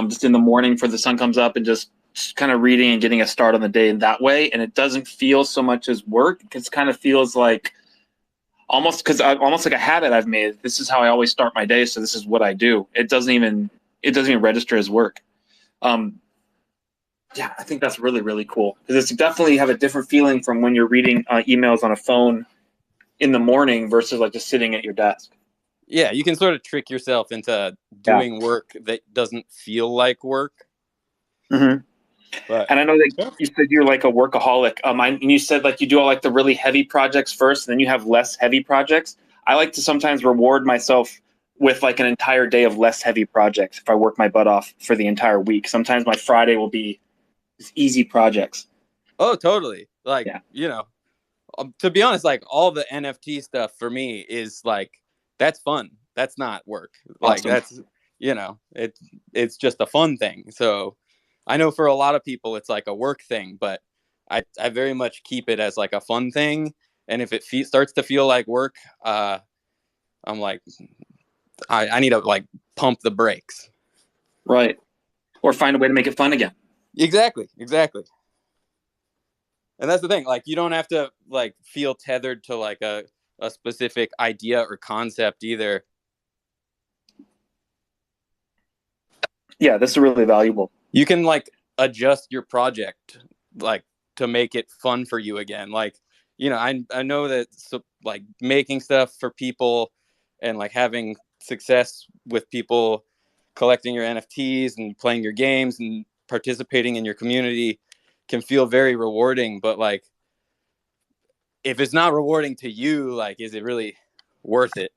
just in the morning before the sun comes up, and just kind of reading and getting a start on the day in that way. And it doesn't feel so much as work, because it kind of feels like almost like a habit I've made. This is how I always start my day, so this is what I do. It doesn't even register as work. Yeah, I think that's really, really cool, because it's definitely have a different feeling from when you're reading emails on a phone in the morning versus like just sitting at your desk. Yeah, you can sort of trick yourself into doing work that doesn't feel like work. Mm-hmm. But, and I know that you said you're like a workaholic. And you said like you do all like the really heavy projects first, and then you have less heavy projects. I like to sometimes reward myself with like an entire day of less heavy projects if I work my butt off for the entire week. Sometimes my Friday will be easy projects. Oh, totally. Like, to be honest, like all the NFT stuff for me is like, that's fun. That's not work. Like that's, it's just a fun thing. So I know for a lot of people it's like a work thing, but I very much keep it as like a fun thing. And if it starts to feel like work, I'm like, I need to like pump the brakes. Right. Or find a way to make it fun again. Exactly. And that's the thing. Like, you don't have to like feel tethered to like a specific idea or concept either. Yeah, this is really valuable. You can like adjust your project like to make it fun for you again. Like, I know that like making stuff for people and like having success with people collecting your NFTs and playing your games and participating in your community can feel very rewarding, but like if it's not rewarding to you, like is it really worth it?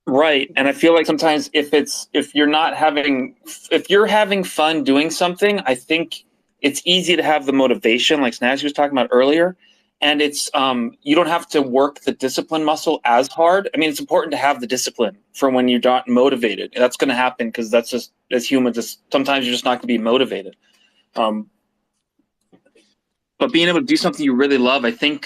Right. And I feel like sometimes if you're having fun doing something, I think it's easy to have the motivation, like Snazzy was talking about earlier. And it's you don't have to work the discipline muscle as hard. I mean, it's important to have the discipline for when you're not motivated. And that's going to happen because that's just, as humans, sometimes you're just not going to be motivated. But being able to do something you really love, I think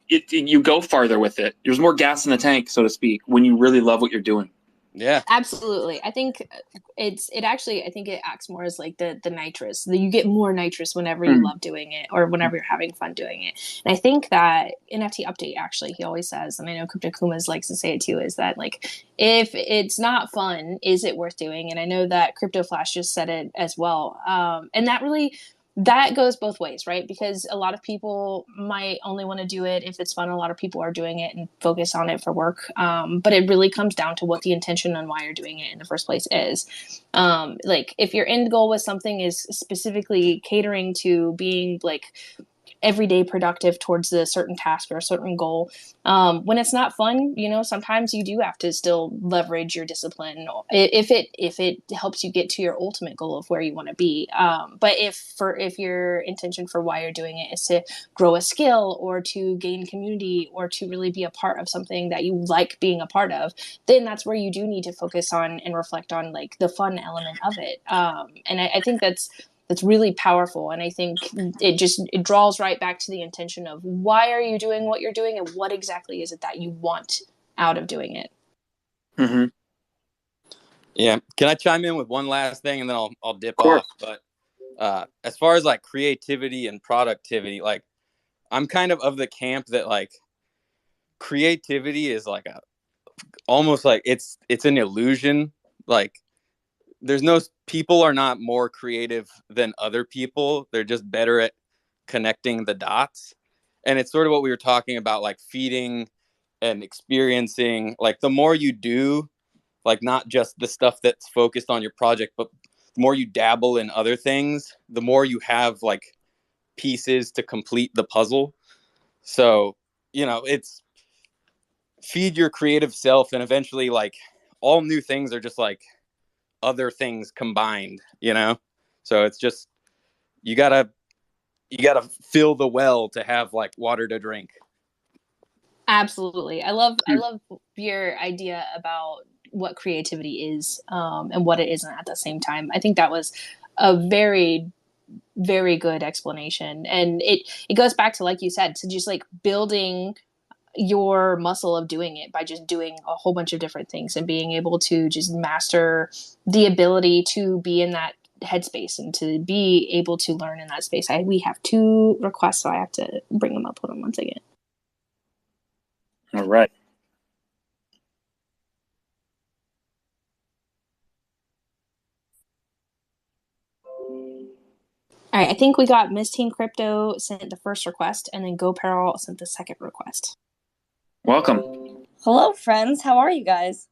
you go farther with it. There's more gas in the tank, so to speak, when you really love what you're doing. Yeah, absolutely. I think it acts more as like the nitrous. You get more nitrous whenever you love doing it or whenever you're having fun doing it. And I think that NFT update, actually, he always says, and I know Crypto Kumas likes to say it too, is that like, if it's not fun, is it worth doing? And I know that Crypto Flash just said it as well. And that goes both ways, right? Because a lot of people might only want to do it if it's fun. A lot of people are doing it and focus on it for work. But it really comes down to what the intention on why you're doing it in the first place is. Like if your end goal with something is specifically catering to being like everyday productive towards a certain task or a certain goal, when it's not fun, sometimes you do have to still leverage your discipline if it helps you get to your ultimate goal of where you want to be. But if your intention for why you're doing it is to grow a skill or to gain community or to really be a part of something that you like being a part of, then that's where you do need to focus on and reflect on like the fun element of it. And I think that's really powerful. And I think it draws right back to the intention of why are you doing what you're doing and what exactly is it that you want out of doing it. Mm-hmm. Yeah. Can I chime in with one last thing and then I'll dip off? But as far as like creativity and productivity, like I'm kind of the camp that like creativity is like almost like it's an illusion. Like people are not more creative than other people. They're just better at connecting the dots. And it's sort of what we were talking about, like feeding and experiencing. Like the more you do, like not just the stuff that's focused on your project, but the more you dabble in other things, the more you have like pieces to complete the puzzle. So, it's feed your creative self, and eventually like all new things are just like other things combined, so it's just you gotta fill the well to have like water to drink. Absolutely. I love your idea about what creativity is, and what it isn't at the same time. I think that was a very, very good explanation. And it goes back to, like you said, to just like building your muscle of doing it by just doing a whole bunch of different things and being able to just master the ability to be in that headspace and to be able to learn in that space. We have 2 requests, so I have to bring them up. Hold on one second. All right. All right, I think we got Miss Teen Crypto sent the first request, and then Goparel sent the second request. Welcome. Hello, friends. How are you guys?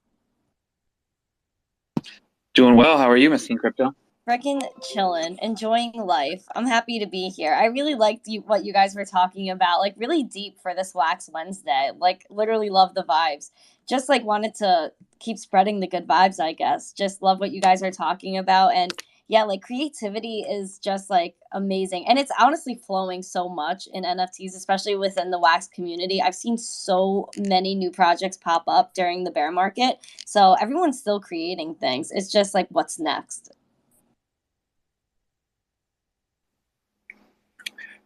Doing well. How are you, Miss Teen Crypto? Freaking chilling, enjoying life. I'm happy to be here. I really liked what you guys were talking about, like really deep for this Wax Wednesday. Like literally love the vibes. Just like wanted to keep spreading the good vibes, I guess. Just love what you guys are talking about. And yeah, like creativity is just like amazing. And it's honestly flowing so much in NFTs, especially within the Wax community. I've seen so many new projects pop up during the bear market. So everyone's still creating things. It's just like, what's next?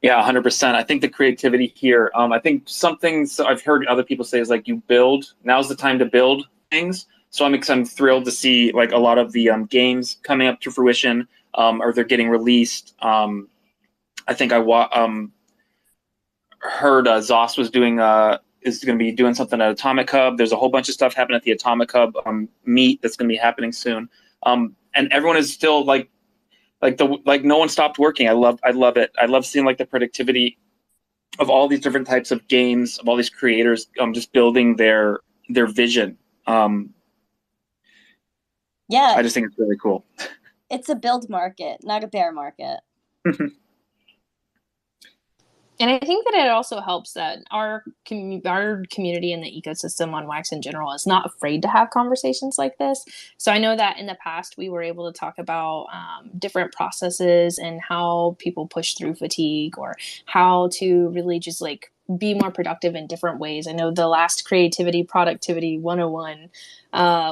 Yeah, 100%. I think the creativity here, I think something I've heard other people say is like you build. Now's the time to build things. So I'm thrilled to see like a lot of the games coming up to fruition, or they're getting released. I think I heard Zoss was is going to be doing something at Atomic Hub. There's a whole bunch of stuff happening at the Atomic Hub meet that's going to be happening soon. And everyone is still like no one stopped working. I love it. I love seeing like the productivity of all these different types of games, of all these creators just building their vision. Yeah, I just think it's really cool. It's a build market, not a bear market. And I think that it also helps that our community and the ecosystem on Wax in general is not afraid to have conversations like this. So I know that in the past we were able to talk about different processes and how people push through fatigue, or how to really just like be more productive in different ways. I know the last Creativity Productivity 101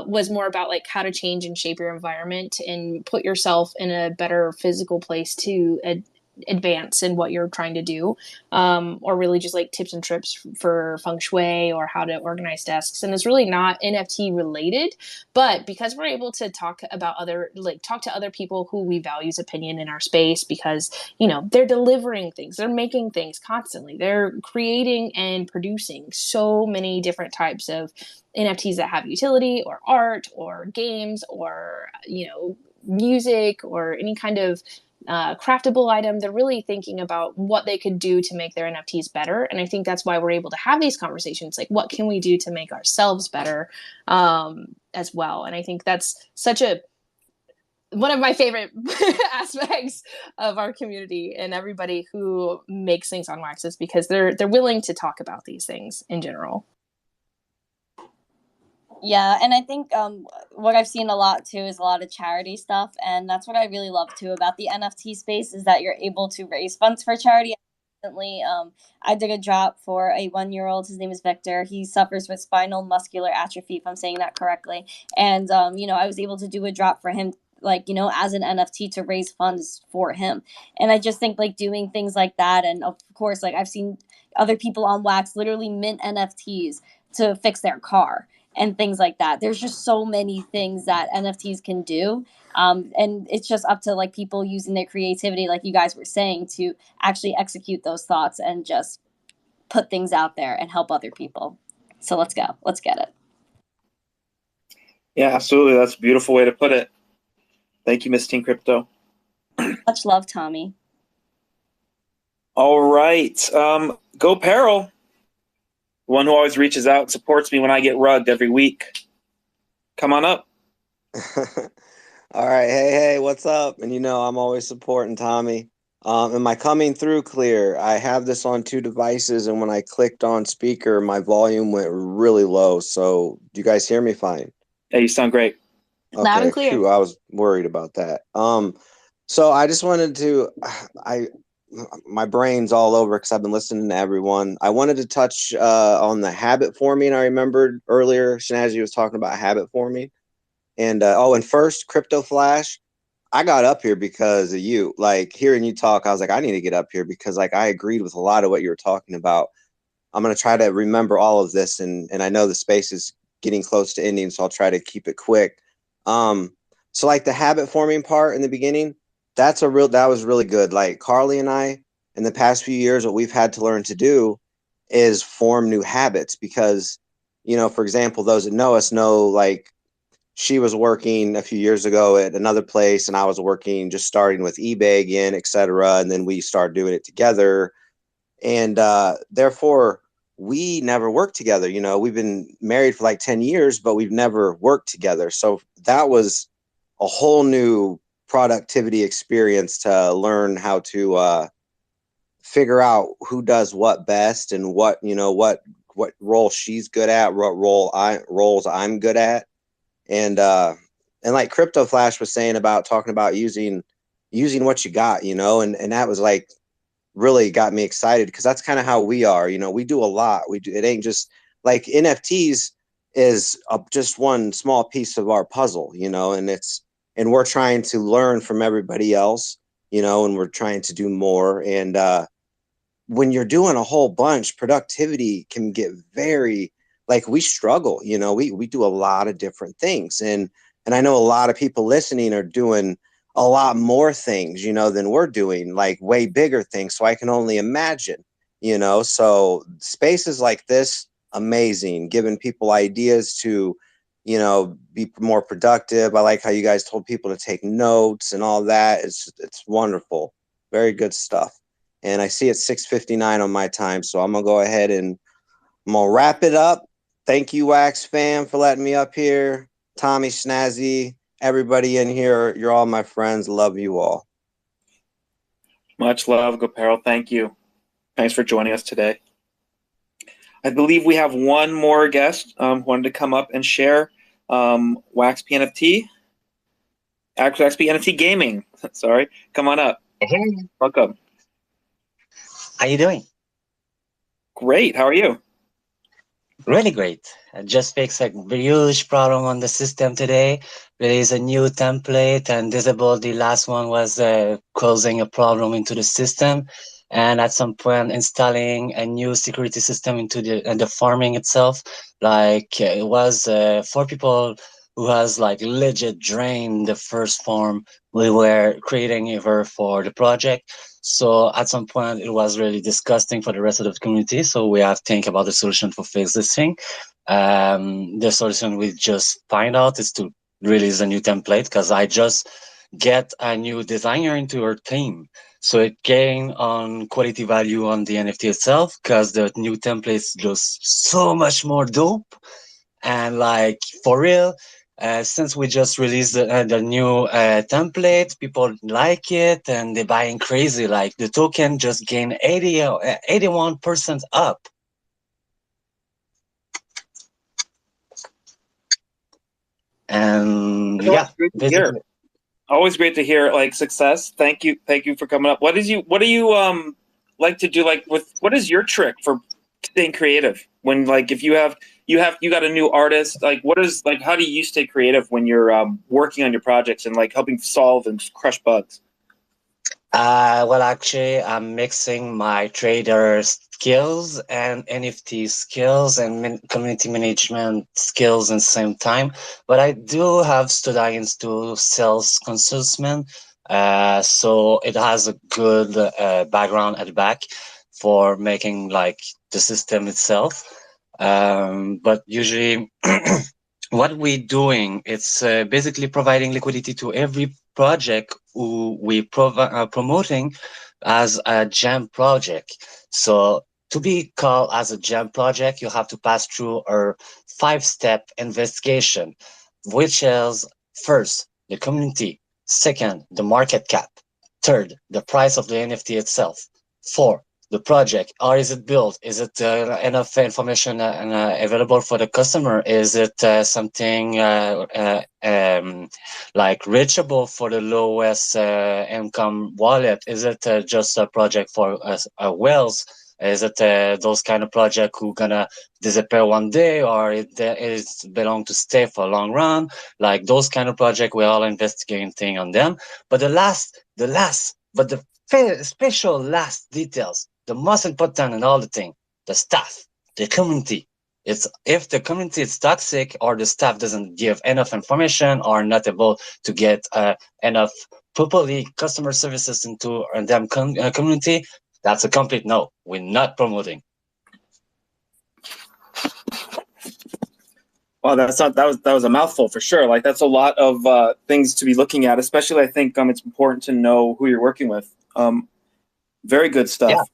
was more about like how to change and shape your environment and put yourself in a better physical place to advance in what you're trying to do, or really just like tips and trips for feng shui or how to organize desks. And it's really not NFT related, but because we're able to talk to other people who we value's opinion in our space, because they're delivering things, they're making things constantly, they're creating and producing so many different types of NFTs that have utility or art or games or music or any kind of craftable item. They're really thinking about what they could do to make their NFTs better. And I think that's why we're able to have these conversations. Like, what can we do to make ourselves better as well? And I think that's one of my favorite aspects of our community and everybody who makes things on Wax, is because they're willing to talk about these things in general. Yeah, and I think what I've seen a lot too is a lot of charity stuff, and that's what I really love too about the NFT space, is that you're able to raise funds for charity. Recently, I did a drop for a 1-year-old. His name is Victor. He suffers with spinal muscular atrophy, if I'm saying that correctly. And I was able to do a drop for him like, you know, as an NFT to raise funds for him. And I just think like doing things like that, and of course, like I've seen other people on Wax literally mint NFTs to fix their car and things like that. There's just so many things that NFTs can do. And it's just up to like people using their creativity, like you guys were saying, to actually execute those thoughts and just put things out there and help other people. So let's go. Let's get it. Yeah, absolutely. That's a beautiful way to put it. Thank you, Miss Teen Crypto. Much love, Tommy. All right. Goparel, the one who always reaches out and supports me when I get rugged every week. Come on up. All right. Hey, what's up? And you know, I'm always supporting Tommy. Am I coming through clear? I have this on 2 devices, and when I clicked on speaker, my volume went really low. So do you guys hear me fine? Yeah, you sound great. Okay, Loud and clear. phew, I was worried about that. So I just wanted to, my brain's all over because I've been listening to everyone. I wanted to touch on the habit forming. I remembered earlier, Shanazzy was talking about habit forming. And and first, Crypto Flash, I got up here because of you. Like hearing you talk, I was like, I need to get up here because like I agreed with a lot of what you were talking about. I'm gonna try to remember all of this, and I know the space is getting close to ending, so I'll try to keep it quick. So like the habit forming part in the beginning, that was really good. Like Carly and I, in the past few years, what we've had to learn to do is form new habits because, you know, for example, those that know us know like she was working a few years ago at another place and I was working just starting with eBay again, etc. And then we started doing it together. And therefore, we never worked together. You know, we've been married for like 10 years, but we've never worked together. So that was a whole new productivity experience to learn how to figure out who does what best and what, you know, what role she's good at, what roles I'm good at. And like Crypto Flash was saying about talking about using what you got, you know, and that was like really got me excited because that's kind of how we are. You know, we do a lot. It ain't just like NFTs is just one small piece of our puzzle, you know, and we're trying to learn from everybody else, you know, and we're trying to do more. And when you're doing a whole bunch, productivity can get very, like we struggle, you know, we do a lot of different things. And I know a lot of people listening are doing a lot more things, you know, than we're doing, like way bigger things. So I can only imagine, you know, so spaces like this, amazing, giving people ideas to, you know, be more productive. I like how you guys told people to take notes and all that. It's wonderful. Very good stuff. And I see it's 6:59 on my time. So I'm going to go ahead and I'm going to wrap it up. Thank you, Wax fam, for letting me up here. Tommy, Snazzy, everybody in here, you're all my friends. Love you all. Much love, Goparel. Thank you. Thanks for joining us today. I believe we have one more guest who wanted to come up and share Wax PNFT. Actually, Wax PNFT Gaming. Sorry. Come on up. Hey, Welcome. how you doing? Great. How are you? Really great. I just fixed a huge problem on the system today. Released a new template and disabled the last one was causing a problem into the system. And at some point installing a new security system into the farming itself. Like it was for people who has like legit drained the first farm we were creating ever for the project. So at some point it was really disgusting for the rest of the community. So we have to think about the solution to fix this thing. The solution we just find out is to release a new template because I just get a new designer into our team. So it gain on quality value on the NFT itself because the new template is just so much more dope. And like for real, since we just released the new template, people like it and they're buying crazy. Like the token just gained 81% up. And yeah, basically. Always great to hear like success. Thank you for coming up. What do you like to do? Like what is your trick for staying creative when, like, if you got a new artist, like, how do you stay creative when you're working on your projects and like helping solve and crush bugs? Well, actually, I'm mixing my trader skills and NFT skills and community management skills at the same time. But I do have studied into sales consultant, so it has a good background at the back for making like the system itself. But usually, what we're doing, it's basically providing liquidity to every project who we promoting as a gem project. So to be called as a gem project, you have to pass through a 5-step investigation, which is first, the community, second, the market cap, third, the price of the NFT itself, four, the project. How is it built? Is it enough information available for the customer? Is it something like reachable for the lowest income wallet? Is it just a project for whales? Is it those kind of project who gonna disappear one day, or it belong to stay for a long run? Like those kind of project, we're all investigating on them. But but the special last details, the most important in all the thing, the staff, the community. It's if the community is toxic or the staff doesn't give enough information or not able to get enough properly customer services into them community, that's a complete no. We're not promoting. Well, that was a mouthful for sure. Like, that's a lot of things to be looking at. Especially, I think it's important to know who you're working with. Very good stuff. Yeah.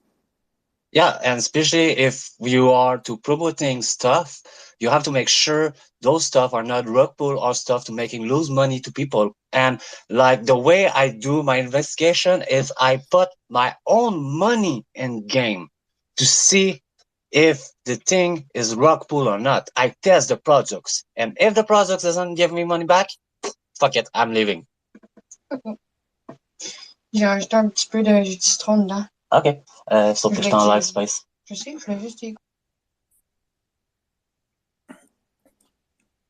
Yeah, and especially if you are to promoting stuff, you have to make sure those stuff are not rug pull or stuff to making lose money to people. And like the way I do my investigation is I put my own money in game to see if the thing is rug pull or not. I test the products, and if the product doesn't give me money back, fuck it, I'm leaving. J'ai rajouté un petit peu de jus de citron dedans. Ok, sauf que je suis en live space. Je sais, je voulais juste dire.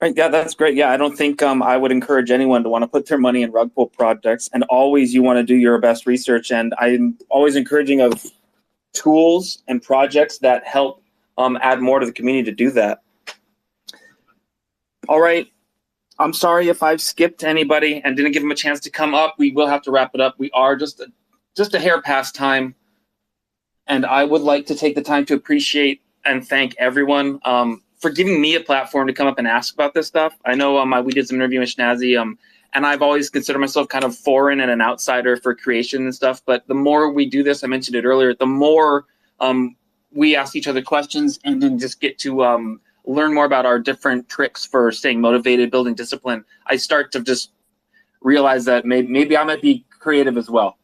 Right, yeah, that's great. Yeah, I don't think I would encourage anyone to want to put their money in rug pull projects. And always, you want to do your best research. And I'm always encouraging of tools and projects that help add more to the community to do that. All right. I'm sorry if I've skipped anybody and didn't give them a chance to come up. We will have to wrap it up. We are just a hair past time. And I would like to take the time to appreciate and thank everyone for giving me a platform to come up and ask about this stuff. I know we did some interview with Schnazzy, and I've always considered myself kind of foreign and an outsider for creation and stuff. But the more we do this, I mentioned it earlier, the more we ask each other questions and then just get to learn more about our different tricks for staying motivated, building discipline. I start to just realize that maybe I might be creative as well.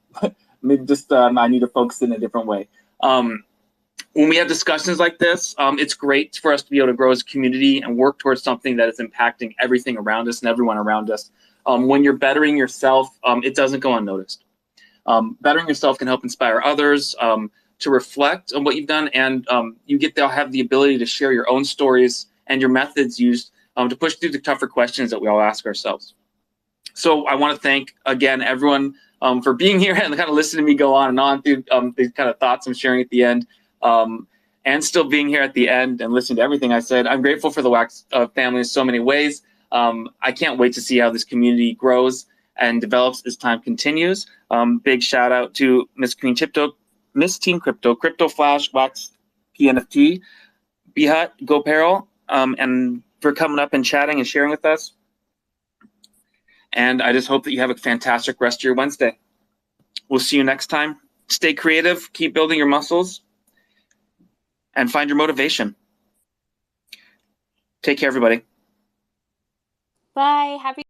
Maybe just I need to focus in a different way. When we have discussions like this, it's great for us to be able to grow as a community and work towards something that is impacting everything around us and everyone around us. When you're bettering yourself, it doesn't go unnoticed. Bettering yourself can help inspire others to reflect on what you've done, and you get to have the ability to share your own stories and your methods used to push through the tougher questions that we all ask ourselves. So I want to thank, again, everyone for being here and kind of listening to me go on and on through these kind of thoughts I'm sharing at the end, and still being here at the end and listening to everything I said. I'm grateful for the Wax family in so many ways. I can't wait to see how this community grows and develops as time continues. Big shout out to Miss Team Crypto, Crypto Flash, Wax, PNFT, Bihat, Goparel, and for coming up and chatting and sharing with us. And I just hope that you have a fantastic rest of your Wednesday. We'll see you next time. Stay creative, keep building your muscles, and find your motivation. Take care, everybody. Bye. Happy